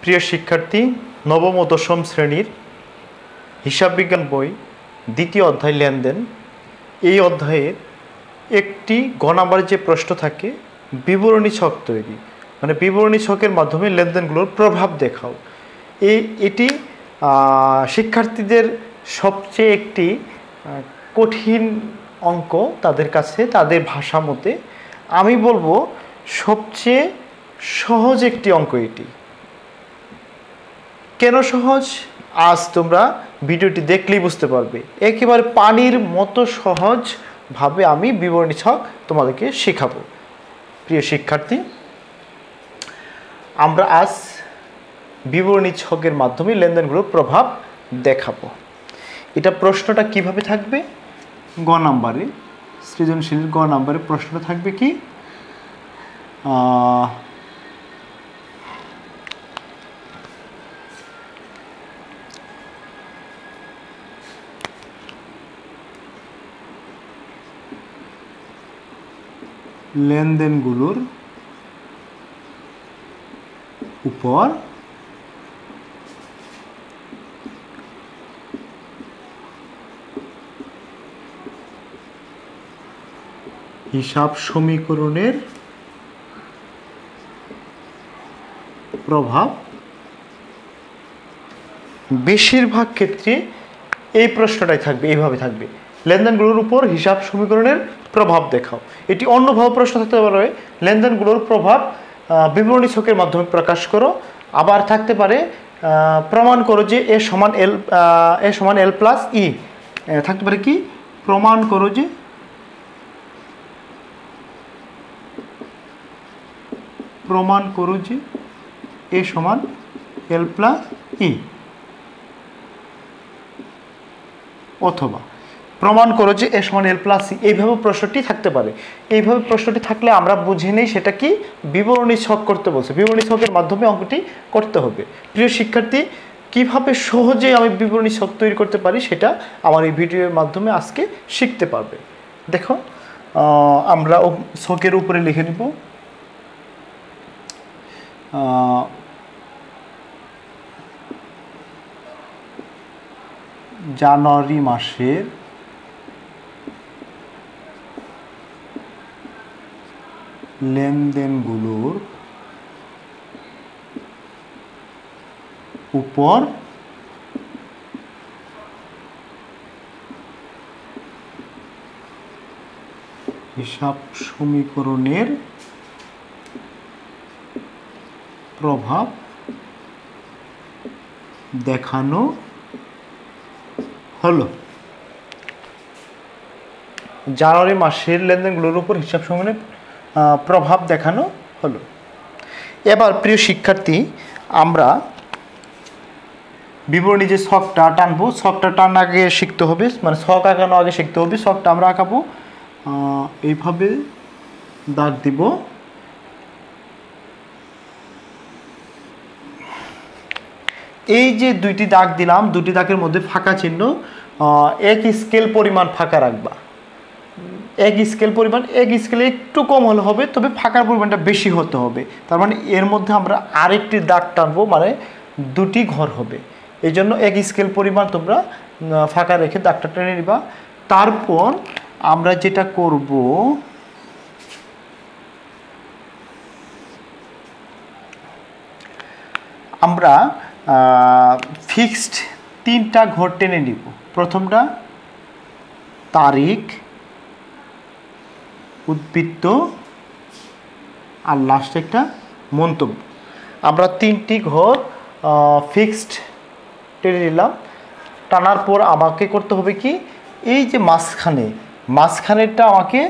প্রিয় শিক্ষার্থী, নবম ও দশম শ্রেণীর হিসাব বিজ্ঞান বই দ্বিতীয় অধ্যায় লেনদেন। এই অধ্যায়ের একটি গ নাম্বারের যে প্রশ্ন থাকে বিবরণী ছক তৈরি, মানে বিবরণী ছকের মাধ্যমে লেনদেনগুলোর প্রভাব দেখাও। এটি শিক্ষার্থীদের সবচেয়ে একটি কঠিন অঙ্ক তাদের কাছে, তাদের ভাষা মতে আমি বলবো সবচেয়ে সহজ একটি অঙ্ক এটি। কেন সহজ আজ তোমরা ভিডিওটি দেখলেই বুঝতে পারবে। একেবারে পানির মতো সহজভাবে আমি বিবরণী ছক তোমাদেরকে শেখাবো। প্রিয় শিক্ষার্থী, আমরা আজ বিবরণী ছকের মাধ্যমে লেনদেনগুলোর প্রভাব দেখাবো। এটা প্রশ্নটা কিভাবে থাকবে? গ নাম্বারে, সৃজনশীলের গ নাম্বারে প্রশ্নটা থাকবে কি, লেনদেনগুলোর উপর হিসাব সমীকরণের প্রভাব। বেশিরভাগ ক্ষেত্রে এই প্রশ্নটাই থাকবে, এইভাবে থাকবে, লেনদেনগুলোর উপর হিসাব সমীকরণের প্রভাব দেখাও। এটি অন্যভাবে প্রশ্ন থাকতে পারে, লেনদেনগুলোর প্রভাব বিবরণী ছকের মাধ্যমে প্রকাশ করো। আবার থাকতে পারে প্রমাণ করো যে এ সমান এল প্লাস ই। থাকতে পারে কি, প্রমাণ করো যে এ সমান এল প্লাস ই, অথবা প্রমাণ করো যে এ সমান এল প্লাস সি। এইভাবে প্রশ্নটি থাকতে পারে। এইভাবে প্রশ্নটি থাকলে আমরা বুঝে নেই সেটা কি, বিবরণী ছক করতে বলছে, বিবরণী ছকের মাধ্যমে অঙ্কটি করতে হবে। প্রিয় শিক্ষার্থী, কিভাবে সহজে আমি বিবরণী ছক তৈরি করতে পারি সেটা আমার এই ভিডিওর মাধ্যমে আজকে শিখতে পারবে। দেখো, আমরা ছকের উপরে লিখে নিব জানুয়ারি মাসের লেনদেনগুলোর উপর হিসাব সমীকরণের প্রভাব দেখানো হলো। জানুয়ারি মাসের লেনদেনগুলোর উপর হিসাব সমীকরণের প্রভাব দেখানো হলো। এবার প্রিয় শিক্ষার্থী, আমরা বিবরণী যে ছকটা টানবো, ছকটা টান আগে শিখতে হবে, মানে ছক আঁকানো আগে শিখতে হবে। ছকটা আমরা আঁকাবো, এইভাবে দাগ দিব। এই যে দুইটি দাগ দিলাম, দুটি দাগের মধ্যে ফাঁকা চিহ্ন, এক স্কেল পরিমাণ ফাঁকা রাখবা। এক স্কেলে একটু কম হলে হবে, তবে ফাঁকার পরিমাণটা বেশি হতে হবে। তার মানে এর মধ্যে আমরা আরেকটি দাগ টানবো, মানে দুটি ঘর হবে। এই জন্য এক স্কেল পরিমাণ তোমরা ফাঁকা রেখে দাগটা টেনে নিবা। তারপর আমরা যেটা করব, আমরা ফিক্সড তিনটা ঘর টেনে নিব। প্রথমটা তারিখ, উদ্ধৃত, আর লাস্টে একটা মন্তব্য। আমরা তিনটি ঘর ফিক্সড টেনে নিলাম। টানার পর আমাকে করতে হবে কি, এই যে মাঝখানেরটা আমাকে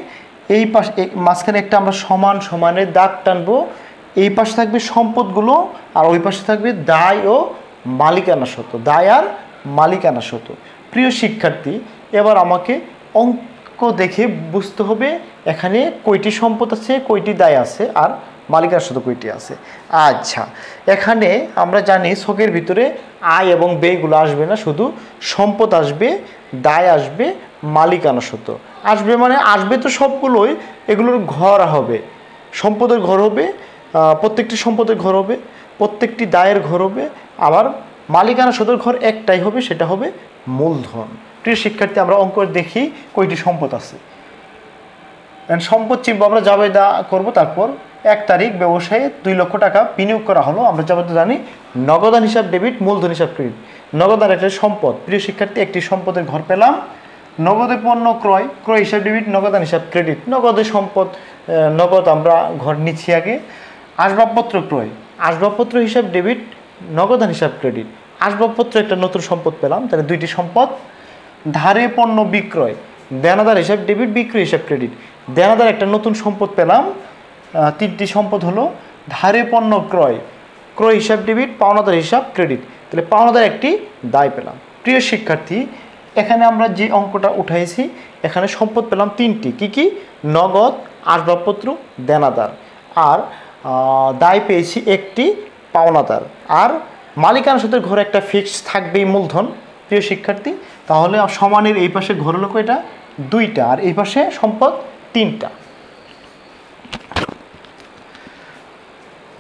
এই পাশে, মাঝখানে একটা আমরা সমান সমানের দাগ টানবো। এই পাশে থাকবে সম্পদগুলো, আর ওই পাশে থাকবে দায় ও মালিকানা সত্ত্ব, দায় আর মালিকানা সত্ত্ব। প্রিয় শিক্ষার্থী, এবার আমাকে অঙ্ক দেখে বুঝতে হবে এখানে কয়টি সম্পদ আছে, কয়টি দায় আছে, আর মালিকানা সত্ত্ব কয়টি আছে। আচ্ছা, এখানে আমরা জানি ছকের ভিতরে আয় এবং ব্যয়গুলো আসবে না, শুধু সম্পদ আসবে, দায় আসবে, মালিকানা সত্ত্ব আসবে। মানে আসবে তো সবগুলোই, এগুলোর ঘর হবে, সম্পদের ঘর হবে, প্রত্যেকটি সম্পদের ঘর হবে। প্রত্যেকটি দায়ের ঘর হবে, আবার মালিকানা সদর ঘর একটাই হবে, সেটা হবে মূলধন। প্রিয় শিক্ষার্থী, আমরা অঙ্ক দেখি কয়টি সম্পদ আছে। সম্পদ চিনব আমরা, জাবেদা করব। তারপর 1 তারিখ ব্যবসায়ে 2 লক্ষ টাকা বিনিয়োগ করা হলো। আমরা যাবতীয় জানি নগদান হিসাব ডেবিট, মূলধন হিসাব ক্রেডিট। নগদান একটা সম্পদ। প্রিয় শিক্ষার্থী, একটি সম্পদের ঘর পেলাম। নগদে পণ্য ক্রয়, ক্রয় হিসাব ডেবিট, নগদান হিসাব ক্রেডিট। নগদে সম্পদ, নগদ আমরা ঘর নিচ্ছি আগে। আসবাবপত্র ক্রয়, আসবাবপত্র হিসাব ডেবিট, নগদান হিসাব ক্রেডিট। আসবাবপত্র একটা নতুন সম্পদ পেলাম, তাহলে 2টি সম্পদ। ধারে পণ্য বিক্রয়, দেনাদার হিসাব ডেবিট, বিক্রয় হিসাব ক্রেডিট। দেনাদার একটা নতুন সম্পদ পেলাম। 3টি সম্পদ হলো ধারে পণ্য ক্রয়, ক্রয় হিসাব ডেবিট, পাওনাদার হিসাব ক্রেডিট। তাহলে পাওনাদার একটি দায় পেলাম। প্রিয় শিক্ষার্থী, এখানে আমরা যে অঙ্কটা উঠাইছি, এখানে সম্পদ পেলাম 3টি। কি কি? নগদ, আসবাবপত্র, দেনাদার। আর দায় পেয়েছি একটি, পাওনাদার। আর মালিকানা সূত্রের ঘরে একটা ফিক্সড থাকবেই, মূলধন। প্রিয় শিক্ষার্থী, তাহলে সমানের এই পাশে ঘর হলো কয়টা? 2টা, আর এই পাশে সম্পদ 3টা।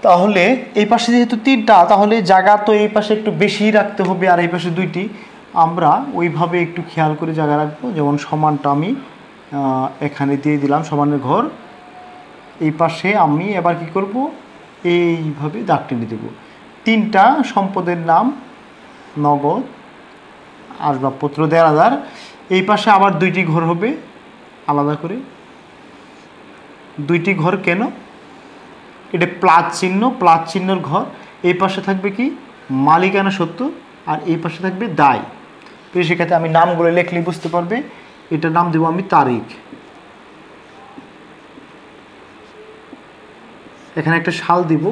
তাহলে এই পাশে যেহেতু 3টা, তাহলে জায়গা তো এই পাশে একটু বেশিই রাখতে হবে, আর এই পাশে 2টি। আমরা ওইভাবে একটু খেয়াল করে জায়গা রাখবো। যেমন সমানটা আমি এখানে দিয়ে দিলাম, সমানের ঘর। এই পাশে আমি এবার কি করব? এইভাবে দাগ টেনে দেব। 3টা সম্পদের নাম নগদ, আসবাবপত্র, দেনাদার। এই পাশে আবার 2টি ঘর হবে আলাদা করে। 2টি ঘর কেন? এটা প্লাস চিহ্ন, প্লাস চিহ্নর ঘর। এই পাশে থাকবে কি? মালিকানা সত্ত্ব, আর এই পাশে থাকবে দায়। তো সেক্ষেত্রে আমি নামগুলো লেখলেই বুঝতে পারবে। এটার নাম দেবো আমি তারিখ। এখানে একটা সাল দিব,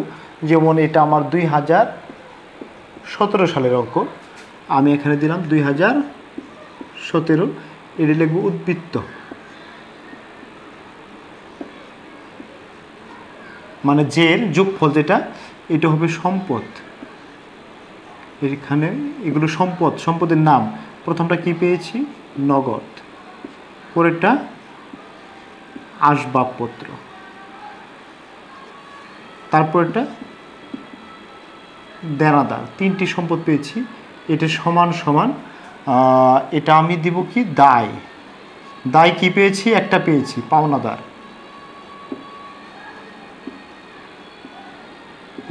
যেমন এটা আমার 2017 সালের অঙ্ক। আমি এখানে দিলাম 2017। এটা লিখব উদ্বৃত্ত, মানে জের যোগফল যেটা, এটা হবে সম্পদ। এখানে এগুলো সম্পদ, সম্পদের নাম। প্রথমটা কি পেয়েছি? নগদ। পরেরটা আসবাবপত্র, তারপরেরটা দেনাদার। 3টি সম্পদ পেয়েছি। এটা সমান সমান, এটা আমি দিব কি? দায়। দায় কি পেয়েছি? একটা পেয়েছি, পাওনাদার।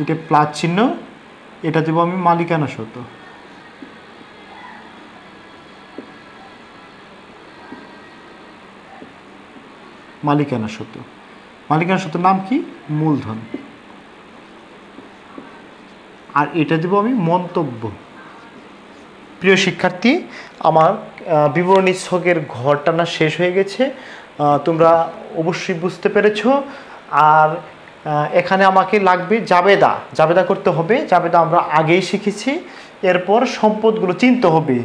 এটা প্লাস চিহ্ন, এটা দেবো আমি মালিকানা সত্ত্ব। মালিকানা সত্ত্ব, মালিকানা সত্ত্বের নাম কি? মূলধন। আর এটা দেবো আমি মন্তব্য। প্রিয় শিক্ষার্থী, আমার বিবরণী ছকের ঘর টানা শেষ হয়ে গেছে। তোমরা অবশ্যই বুঝতে পেরেছ। আর এখানে আমাকে লাগবে জাবেদা। জাবেদা করতে হবে। জাবেদা আমরা আগেই শিখেছি। এরপর সম্পদগুলো চিনতে হবে,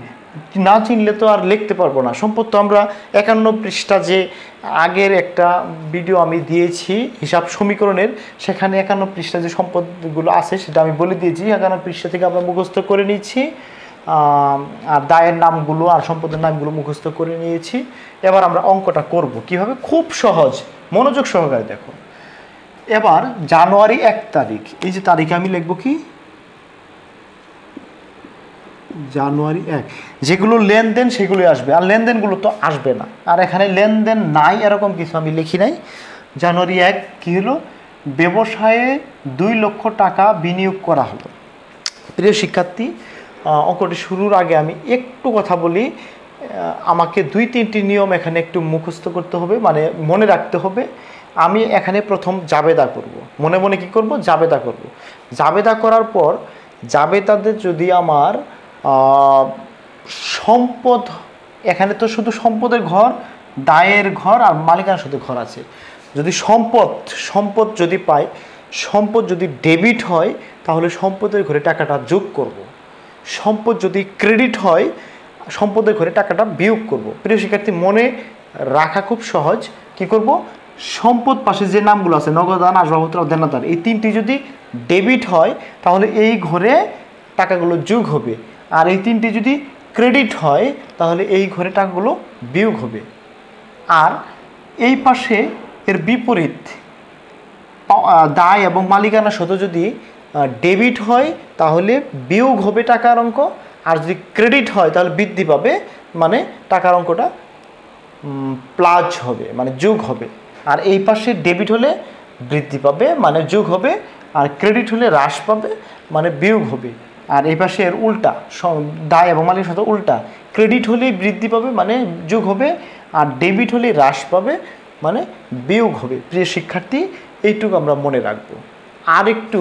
না চিনলে তো আর লিখতে পারবো না। সম্পদ তো আমরা 51 পৃষ্ঠা, যে আগের একটা ভিডিও আমি দিয়েছি হিসাব সমীকরণের, সেখানে 51 পৃষ্ঠা যে সম্পদগুলো আছে সেটা আমি বলে দিয়েছি। 51 পৃষ্ঠা থেকে আমরা মুখস্থ করে নিয়েছি। আর দায়ের নামগুলো আর সম্পদের নামগুলো মুখস্থ করে নিয়েছি। এবার আমরা অঙ্কটা করব কিভাবে? খুব সহজ, মনোযোগ সহকারে দেখো। এবার জানুয়ারি 1 তারিখ, এই যে তারিখে আমি লিখব কি? জানুয়ারি 1। যেগুলো লেনদেন সেগুলো আসবে, আর লেনদেনগুলো তো আসবে না। আর এখানে লেনদেন নাই এরকম কিছু আমি লিখি নাই। জানুয়ারি 1 কী হলো? ব্যবসায়ে 2 লক্ষ টাকা বিনিয়োগ করা হলো। প্রিয় শিক্ষার্থী, অঙ্কটি শুরুর আগে আমি একটু কথা বলি। আমাকে 2-3টি নিয়ম এখানে একটু মুখস্থ করতে হবে, মানে মনে রাখতে হবে। আমি এখানে প্রথম জাবেদা করব, মনে মনে কি করব? জাবেদা করব। জাবেদা করার পর জাবেদাতে যদি আমার সম্পদ, এখানে তো শুধু সম্পদের ঘর, দায়ের ঘর আর মালিকানা সত্ত্বের ঘর আছে। যদি সম্পদ যদি পাই, সম্পদ যদি ডেবিট হয়, তাহলে সম্পদের ঘরে টাকাটা যোগ করব। সম্পদ যদি ক্রেডিট হয়, সম্পদের ঘরে টাকাটা বিয়োগ করব। প্রিয় শিক্ষার্থী, মনে রাখা খুব সহজ। কি করব? সম্পদ পাশে যে নামগুলো আছে, নগদান, আসবাবপত্র, দেনাদার, এই 3টি যদি ডেবিট হয়, তাহলে এই ঘরে টাকাগুলো যোগ হবে। আর এই 3টি যদি ক্রেডিট হয়, তাহলে এই ঘরে টাকাগুলো বিয়োগ হবে। আর এই পাশে এর বিপরীত, দায় এবং মালিকানা সত্ত্ব যদি ডেবিট হয় তাহলে বিয়োগ হবে টাকার অঙ্ক, আর যদি ক্রেডিট হয় তাহলে বৃদ্ধি পাবে, মানে টাকার অঙ্কটা প্লাস হবে মানে যোগ হবে। আর এই পাশে ডেবিট হলে বৃদ্ধি পাবে মানে যোগ হবে, আর ক্রেডিট হলে হ্রাস পাবে মানে বিয়োগ হবে। আর এই পাশে এর উল্টা, দায় এবং মালিকের সাথে উল্টা, ক্রেডিট হলেই বৃদ্ধি পাবে মানে যোগ হবে, আর ডেবিট হলেই হ্রাস পাবে মানে বিয়োগ হবে। প্রিয় শিক্ষার্থী, এইটুকু আমরা মনে রাখবো। আর একটু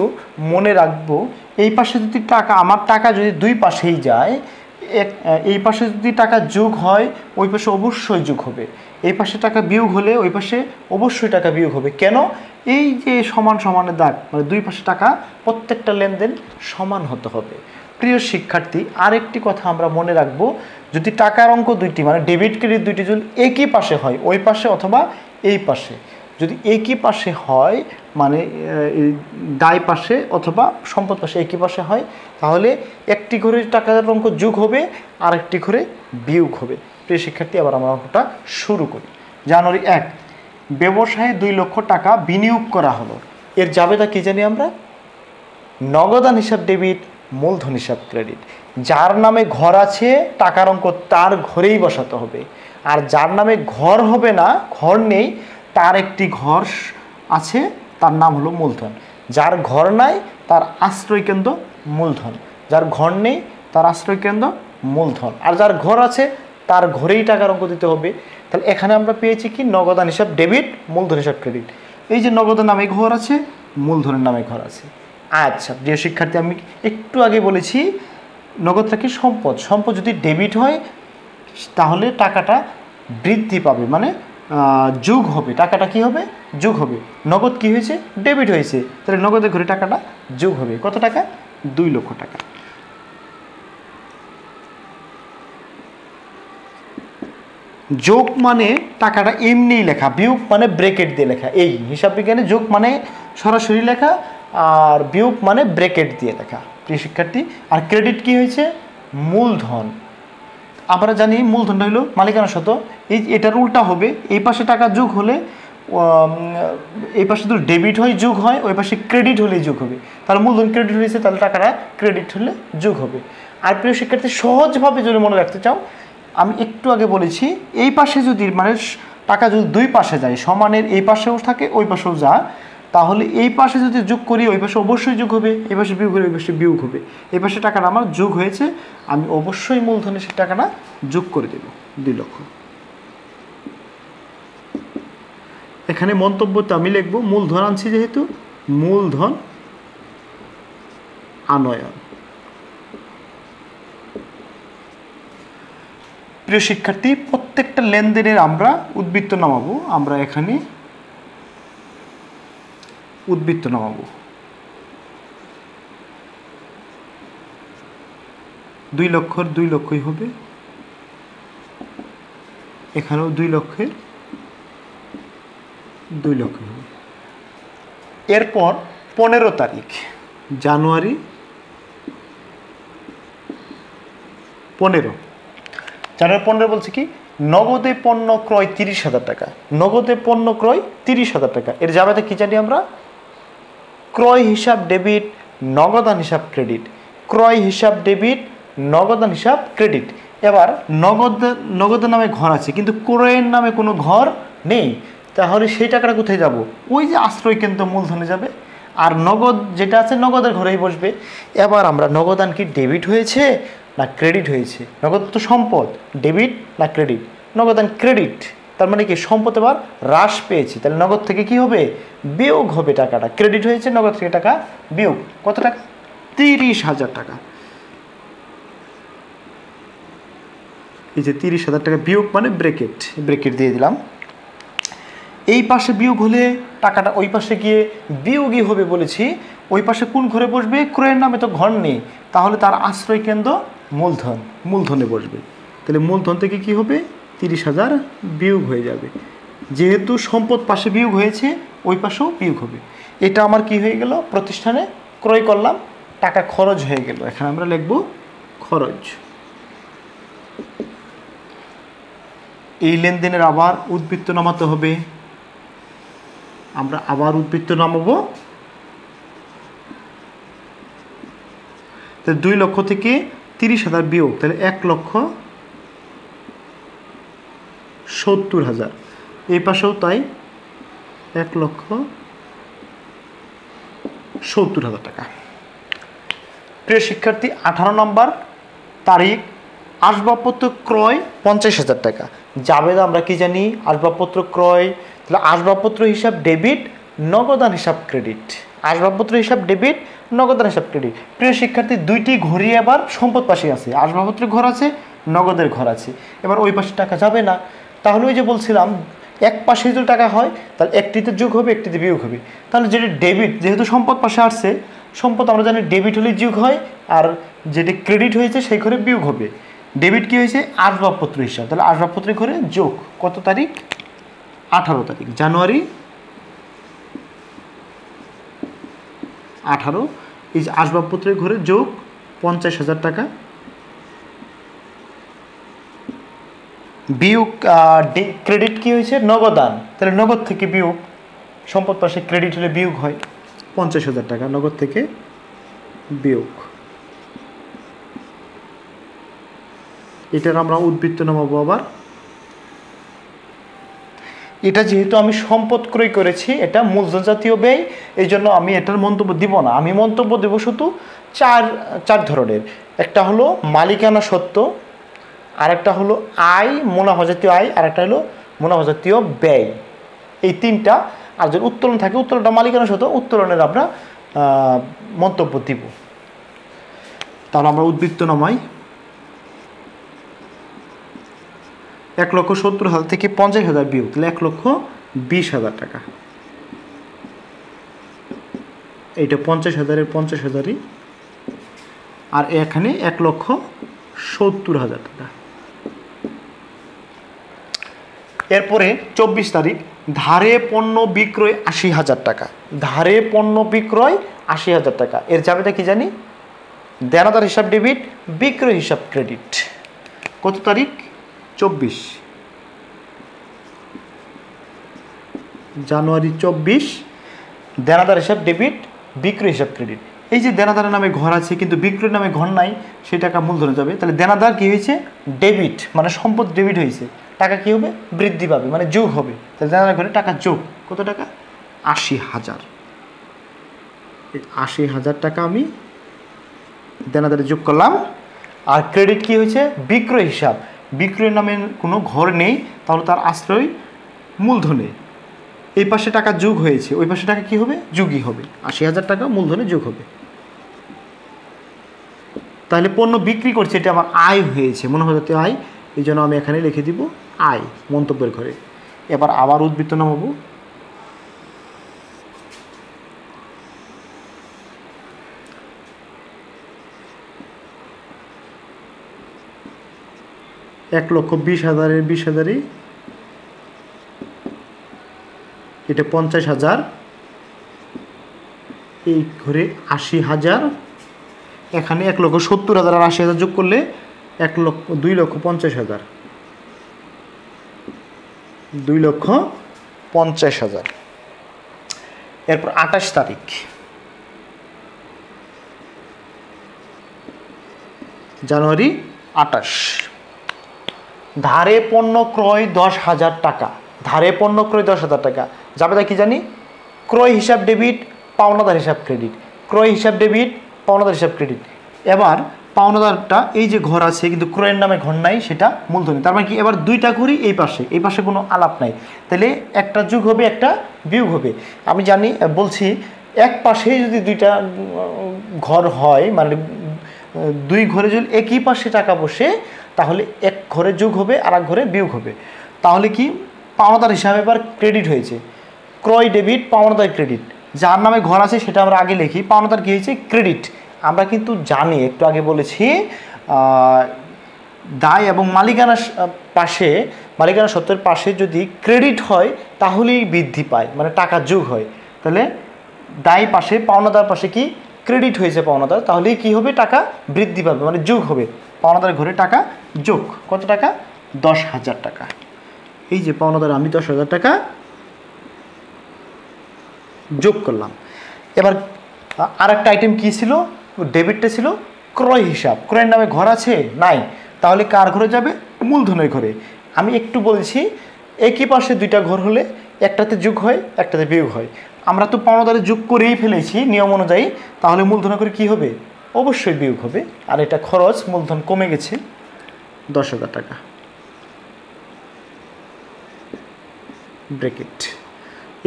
মনে রাখবো, এই পাশে যদি টাকা, আমার টাকা যদি দুই পাশেই যায়, এই পাশে যদি টাকা যোগ হয় ওই পাশে অবশ্যই যোগ হবে, এই পাশে টাকা বিয়োগ হলে ওই পাশে অবশ্যই টাকা বিয়োগ হবে। কেন? এই যে সমান সমানের দাগ, মানে দুই পাশে টাকা, প্রত্যেকটা লেনদেন সমান হতে হবে। প্রিয় শিক্ষার্থী, আরেকটি কথা আমরা মনে রাখবো, যদি টাকার অঙ্ক দুইটি মানে ডেবিট ক্রেডিট দুইটি যদি একই পাশে হয়, ওই পাশে অথবা এই পাশে, যদি একই পাশে হয় মানে দায় পাশে অথবা সম্পদ পাশে একই পাশে হয়, তাহলে একটি ঘরে টাকার অঙ্ক যোগ হবে আর একটি ঘরে বিয়োগ হবে। প্রিয় শিক্ষার্থী, আবার আমরা অঙ্কটা শুরু করি। জানুয়ারি 1, ব্যবসায়ে 2 লক্ষ টাকা বিনিয়োগ করা হলো। এর জাবেদা কি জানি আমরা? নগদান হিসাব ডেবিট, মূলধন হিসাব ক্রেডিট। যার নামে ঘর আছে টাকার অঙ্ক তার ঘরেই বসাতে হবে, আর যার নামে ঘর হবে না, ঘর নেই, তার একটি ঘর আছে, তার নাম হলো মূলধন। যার ঘর নাই তার আশ্রয়কেন্দ্র মূলধন, যার ঘর নেই তার আশ্রয়কেন্দ্র মূলধন, আর যার ঘর আছে তার ঘরেই টাকার অঙ্ক দিতে হবে। তাহলে এখানে আমরা পেয়েছি কি? নগদান হিসাব ডেবিট, মূলধন হিসাব ক্রেডিট। এই যে নগদের নামে ঘর আছে, মূলধনের নামে ঘর আছে। আচ্ছা প্রিয় শিক্ষার্থী, আমি একটু আগে বলেছি নগদটা কি? সম্পদ। সম্পদ যদি ডেবিট হয় তাহলে টাকাটা বৃদ্ধি পাবে মানে যোগ হবে, টাকাটা কি হবে? যোগ হবে। নগদ কি হয়েছে? ডেবিট হয়েছে, তাহলে নগদের ঘরে টাকাটা যোগ হবে। কত টাকা? 2 লক্ষ টাকা। যোগ মানে টাকাটা এমনিই লেখা, বিয়োগ মানে ব্রেকেট দিয়ে লেখা। এই হিসাব বিজ্ঞানে যোগ মানে সরাসরি লেখা, আর বিয়োগ মানে ব্রেকেট দিয়ে লেখা। প্রিয় শিক্ষার্থী, আর ক্রেডিট কি হয়েছে? মূলধন। আমরা জানি মূলধনটা হলো মালিকানা শত, এটার উল্টা হবে, এই পাশে টাকা যোগ হলে এই পাশে যদি ডেবিট হয় যোগ হয়, ওই পাশে ক্রেডিট হলেই যোগ হবে। তাহলে মূলধন ক্রেডিট হয়েছে, তাহলে টাকাটা ক্রেডিট হলে যোগ হবে। আর প্রিয় শিক্ষার্থী, সহজভাবে যদি মনে রাখতে চাও, আমি একটু আগে বলেছি এই পাশে যদি মানে টাকা যদি দুই পাশে যায়, সমানের এই পাশেও থাকে ওই পাশেও যা, তাহলে এই পাশে যদি যোগ করি ওই পাশে অবশ্যই যোগ হবে, এই পাশে বিয়োগ হলে ওই পাশে বিয়োগ হবে। এই পাশে টাকাটা আমার যোগ হয়েছে, আমি অবশ্যই মূলধনে সে টাকাটা যোগ করে দেব, 2 লক্ষ। এখানে মন্তব্যতে আমি লিখব মূলধন আনছি যেহেতু, মূলধন আনয়ন। প্রিয় শিক্ষার্থী, প্রত্যেকটা লেনদেনের আমরা উদ্বৃত্ত নামাবো। আমরা এখানে উদ্বৃত্ত নামাবো। 2 লক্ষর 2 লক্ষই হবে, এখানেও 2 লক্ষের 2 লক্ষ হবে। এরপর 15 তারিখ, জানুয়ারি 15, জানুয়ারি 15 বলছে কি? নগদে পণ্য ক্রয় 30,000 টাকা। নগদে পণ্য ক্রয় 30,000 টাকা। এর জাবেদা কি জানি আমরা? ক্রয় হিসাব ডেবিট, নগদান হিসাব ক্রেডিট। ক্রয় হিসাব ডেবিট, নগদান হিসাব ক্রেডিট। এবার নগদের নামে ঘর আছে কিন্তু ক্রয়ের নামে কোনো ঘর নেই, তাহলে সেই টাকাটা কোথায় যাব? ওই যে আশ্রয় কেন্দ্র মূলধনে যাবে, আর নগদ যেটা আছে নগদের ঘরেই বসবে। এবার আমরা নগদান কি ডেবিট হয়েছে না ক্রেডিট হয়েছে? নগদ তো সম্পদ, ডেবিট না ক্রেডিট? নগদান ক্রেডিট, তার মানে কি সম্পদ এবার হ্রাস পেয়েছে, তাহলে নগদ থেকে কি হবে? বিয়োগ হবে টাকাটা। ক্রেডিট হয়েছে, নগদ থেকে টাকা বিয়োগ। কত টাকা? 30,000 টাকা। এই যে 30,000 টাকা বিয়োগ মানে ব্রেকেট, ব্রেকেট দিয়ে দিলাম। এই পাশে বিয়োগ হলে টাকাটা ওই পাশে গিয়ে বিয়োগই হবে বলেছি। ওই পাশে কোন ঘরে বসবে? ক্রয়ের নামে তো ঘর নেই, তাহলে তার আশ্রয় কেন্দ্র মূলধন, মূলধনে বসবে। তাহলে মূলধন থেকে কি হবে? 30,000 বিয়োগ হয়ে যাবে। যেহেতু সম্পদ পাশে বিয়োগ হয়েছে, ওই পাশেও বিয়োগ হবে। এটা আমার কি হয়ে গেল? প্রতিষ্ঠানে ক্রয় করলাম, টাকা খরচ হয়ে গেল। এখানে আমরা লিখব খরচ। এই লেনদেনের আবার উদ্বৃত্ত নামাতে হবে। আমরা আবার উদ্বৃত্ত নামাবো। তাহলে 2 লক্ষ থেকে 30,000 বিয়োগ, তাহলে 1,70,000। এই পাশেও তাই, 1,70,000 টাকা। প্রিয় শিক্ষার্থী, 18 নম্বর তারিখ, আসবাবপত্র ক্রয় 50,000 টাকা। জাবেদা আমরা কি জানি? আসবাবপত্র ক্রয়, তাহলে আসবাবপত্র হিসাব ডেবিট, নগদান হিসাব ক্রেডিট। আসবাবপত্র হিসাব ডেবিট, নগদান হিসাব ক্রেডিট। প্রিয় শিক্ষার্থী, দুইটি ঘড়ি এবার সম্পদ পাশে আছে, আসবাবপত্রের ঘর আছে, নগদের ঘর আছে। এবার ওই পাশে টাকা যাবে না, তাহলে ওই যে বলছিলাম এক পাশে যদি টাকা হয় তাহলে একটিতে যোগ হবে, একটিতে বিয়োগ হবে। তাহলে যেটি ডেবিট, যেহেতু সম্পদ পাশে আসছে, সম্পদ আমরা জানি ডেবিট হলে যোগ হয়, আর যেটি ক্রেডিট হয়েছে সেই ঘরে বিয়োগ হবে। ডেবিট কি হয়েছে? আসবাবপত্র হিসাব, তাহলে আসবাবপত্রের ঘরে যোগ। কত তারিখ? 18 তারিখ, জানুয়ারি 18। এই যে আসবাবপত্রের ঘরে যোগ 50,000 টাকা, বিয়োগ ক্রেডিট কি হয়েছে? নগদান, তাহলে নগদ থেকে বিয়োগ, সম্পদ পাশে ক্রেডিট হলে বিয়োগ হয়, 50,000 টাকা নগদ থেকে বিয়োগ। এটার আমরা উদ্বৃত্ত নামাবো আবার। এটা যেহেতু আমি সম্পদ ক্রয় করেছি, এটা মূলধন জাতীয় ব্যয়, এই জন্য আমি এটার মন্তব্য দিব না। আমি মন্তব্য দেব শুধু চার ধরনের। একটা হলো মালিকানা সত্ত্ব, আরেকটা হলো আয়, মুনাফা জাতীয় আয়, আর একটা হলো মুনাফা জাতীয় ব্যয়। এই তিনটা। আর যদি উত্তোলন থাকে, উত্তোলনটা মালিকানা সত্ত্ব, উত্তোলনের আমরা মন্তব্য দিব। তাহলে আমরা উদ্বৃত্ত নামাই। 1,70,000 থেকে 50,000 বিয়োগ, তাহলে 1,20,000 টাকা। এইটা 50,000-এর 50,000-ই, আর এখানে 1,70,000 টাকা। এরপরে 24 তারিখ, ধারে পণ্য বিক্রয় 80,000 টাকা। ধারে পণ্য বিক্রয় 80,000 টাকা। এর জাবেদা কি জানি? দেনাদার হিসাব ডেবিট, বিক্রয় হিসাব ক্রেডিট। কত তারিখ? 24 জানুয়ারি 24। দেনাদার হিসাব ডেবিট, বিক্রয় হিসাব ক্রেডিট। এই যে দেনাদারের নামে ঘর আছে কিন্তু বিক্রয়ের নামে ঘর নাই, সেই টাকা মূলধনে যাবে। তাহলে দেনাদার কি হয়েছে? ডেবিট, মানে সম্পদ ডেবিট হয়েছে, টাকা কি হবে? বৃদ্ধি পাবে, মানে যোগ হবে। তাহলে দেনাদার ঘরে টাকা যোগ। কত টাকা? 80,000। 80,000 টাকা আমি দেনাদারে যোগ করলাম। আর ক্রেডিট কি হয়েছে? বিক্রয় হিসাব। বিক্রয়ের নামে কোনো ঘর নেই, তাহলে তার আশ্রয় মূলধনে। এই পাশে টাকা যোগ হয়েছে, ওই পাশে টাকা কি হবে? যোগই হবে। 80,000 টাকা মূলধনে যোগ হবে। তাহলে পণ্য বিক্রি করছে, এটা আমার আয় হয়েছে, মনে হতে আয়, এই জন্য আমি এখানে লিখে দিব আয় মন্তব্যের ঘরে। এবার আবার উদ্বৃত্ত নামাবো। এক লক্ষ 20,000-এর 20,000-ই, এটা 50,000, এই ঘরে 80,000, এখানে 1,70,000 আর 80,000 যোগ করলে 2,50,000। 2,50,000। এরপর 28 তারিখ, জানুয়ারি 28। ধারে পণ্য ক্রয় 10,000 টাকা। ধারে পণ্য ক্রয় 10,000 টাকা। জাবেদা কি জানি? ক্রয় হিসাব ডেবিট, পাওনাদার হিসাব ক্রেডিট। ক্রয় হিসাব ডেবিট, পাওনাদার হিসাব ক্রেডিট। এবার পাওনাদারটা এই যে ঘর আছে কিন্তু ক্রয়ের নামে ঘর নাই, সেটা মূলধনী। তার মানে কি? এবার দুইটা ঘরই এই পাশে কোনো আলাপ নাই, তাহলে একটা যোগ হবে, একটা বিয়োগ হবে। আমি জানি, বলছি, এক পাশেই যদি দুইটা ঘর হয়, মানে দুই ঘরে যদি একই পাশে টাকা বসে, তাহলে এক ঘরে যোগ হবে আর এক ঘরে বিয়োগ হবে। তাহলে কি? পাওনাদার হিসাবে এবার ক্রেডিট হয়েছে, ক্রয় ডেবিট, পাওনাদার ক্রেডিট। যার নামে ঘর আছে সেটা আমরা আগে লিখি, পাওনাদার কী হয়েছে? ক্রেডিট। আমরা কিন্তু জানি, একটু আগে বলেছি, দায় এবং মালিকানা পাশে, মালিকানা সত্ত্বের পাশে যদি ক্রেডিট হয় তাহলেই বৃদ্ধি পায়, মানে টাকা যোগ হয়। তাহলে দায় পাশে, পাওনাদার পাশে কি? ক্রেডিট হয়েছে পাওনাদার, তাহলেই কি হবে? টাকা বৃদ্ধি পাবে, মানে যোগ হবে। পাওনাদার ঘরে টাকা যোগ। কত টাকা? 10,000 টাকা। এই যে পাওনাদার আমি 10,000 টাকা যোগ করলাম। এবার আর একটা আইটেম কী ছিল? ডেবিটটা ছিল ক্রয় হিসাব, ক্রয়ের নামে ঘর আছে নাই, তাহলে কার ঘরে যাবে? মূলধনের ঘরে। আমি একটু বলছি, একই পাশে দুইটা ঘর হলে একটাতে যোগ হয় একটাতে বিয়োগ হয়। আমরা তো পাওনাদারে যোগ করেই ফেলেছি নিয়ম অনুযায়ী, তাহলে মূলধনের ঘরে কী হবে? অবশ্যই বিয়োগ হবে। আর এটা খরচ, মূলধন কমে গেছে 10,000 টাকা, ব্র্যাকেট।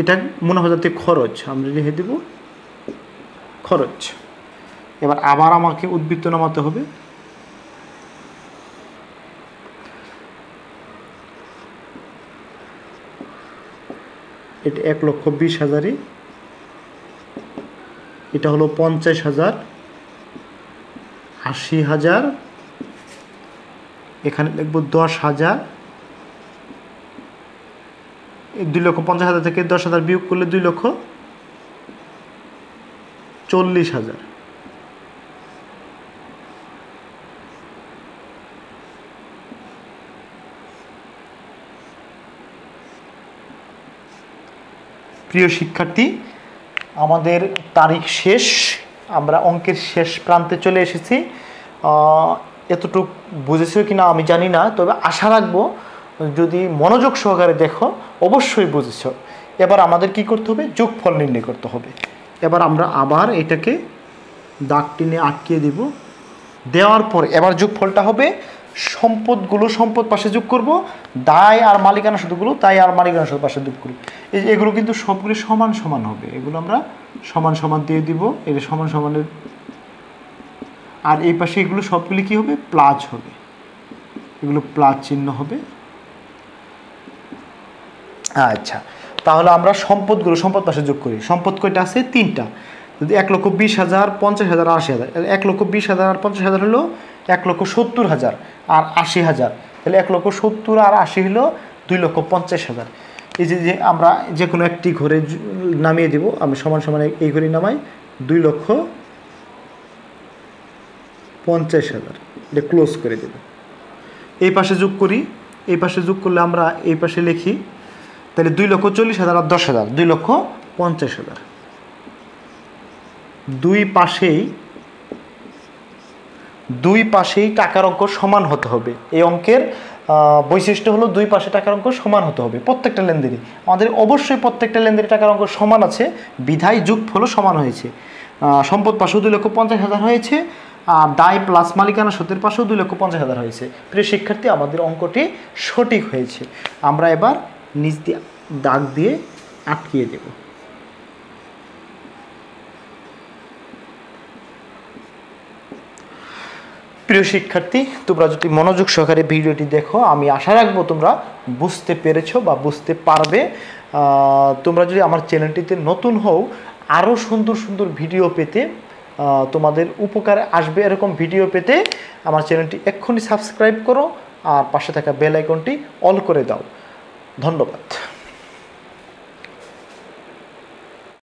এটা মনে হয় যাতে খরচ, আমরা লিখে দেব খরচ। এবার আবার আমাকে উদ্বৃত্ত নামাতে হবে। এটা 1,20,000, এটা হলো 50,000, 80,000, এখানে লিখব 10,000। 2,50,000 থেকে 10,000 বিয়োগ করলে 2,40,000। প্রিয় শিক্ষার্থী, আমাদের তারিখ শেষ, আমরা অঙ্কের শেষ প্রান্তে চলে এসেছি। এতটুকু বুঝেছো কি না আমি জানি না, তবে আশা রাখবো যদি মনোযোগ সহকারে দেখো অবশ্যই বুঝেছ। এবার আমাদের কি করতে হবে? যোগফল নির্ণয় করতে হবে। এবার আমরা আবার এটাকে দাগ টেনে আটকিয়ে দিব। দেওয়ার পর এবার যোগফলটা হবে সম্পদগুলো সম্পদ পাশে যোগ করব, দায় আর মালিকানা সুদগুলো দায় আর মালিকানা সুদ পাশে যোগ করব। এগুলো কিন্তু সবগুলো সমান সমান হবে, এগুলো আমরা সমান সমান দিয়ে দিব। এটা সমান সমানের, আর এই পাশে এগুলো সবগুলি কি হবে? প্লাস হবে, এগুলো প্লাস চিহ্ন হবে। আচ্ছা, তাহলে আমরা সম্পদগুলো সম্পদ পাশে যোগ করি। সম্পদ কয়টা আছে? 3টা। যদি 1,20,000, 50,000, 80,000, 1,20,000 আর 50,000 হলো 1,70,000 আর 80,000, তাহলে 1,70,000 আর 80 হলো 2,50,000। এই যে আমরা যে কোনো একটি ঘরে নামিয়ে দেব, আমি সমান সমান এই ঘরে নামাই 2,50,000, এটা ক্লোজ করে দেব। এই পাশে যোগ করি, এই পাশে যোগ করলে আমরা এই পাশে লিখি, তাহলে 2,40,000 আর 10,000, 2,50,000। দুই পাশেই টাকার অঙ্ক সমান হতে হবে। এই অঙ্কের বৈশিষ্ট্য হলো দুই পাশে টাকার অঙ্ক সমান হতে হবে প্রত্যেকটা লেনদেনে। আমাদের অবশ্যই প্রত্যেকটা লেনদেনে টাকার অঙ্ক সমান আছে, বিধায় যোগফলও সমান হয়েছে। সম্পদ পাশেও 2,50,000 হয়েছে, আর দায় প্লাস মালিকানা সুদের পাশেও 2,50,000 হয়েছে। প্রিয় শিক্ষার্থী, আমাদের অঙ্কটি সঠিক হয়েছে। আমরা এবার নিচ দিয়ে দাগ দিয়ে আটকিয়ে দেব। প্রিয় শিক্ষার্থী, তোমরা যদি মনোযোগ সহকারে ভিডিওটি দেখো, আমি আশা রাখবো তোমরা বুঝতে পেরেছো বা বুঝতে পারবে। তোমরা যদি আমার চ্যানেলটিতে নতুন হও, আরও সুন্দর সুন্দর ভিডিও পেতে, তোমাদের উপকারে আসবে এরকম ভিডিও পেতে আমার চ্যানেলটি এক্ষুনি সাবস্ক্রাইব করো আর পাশে থাকা বেল আইকনটি অল করে দাও। ধন্যবাদ।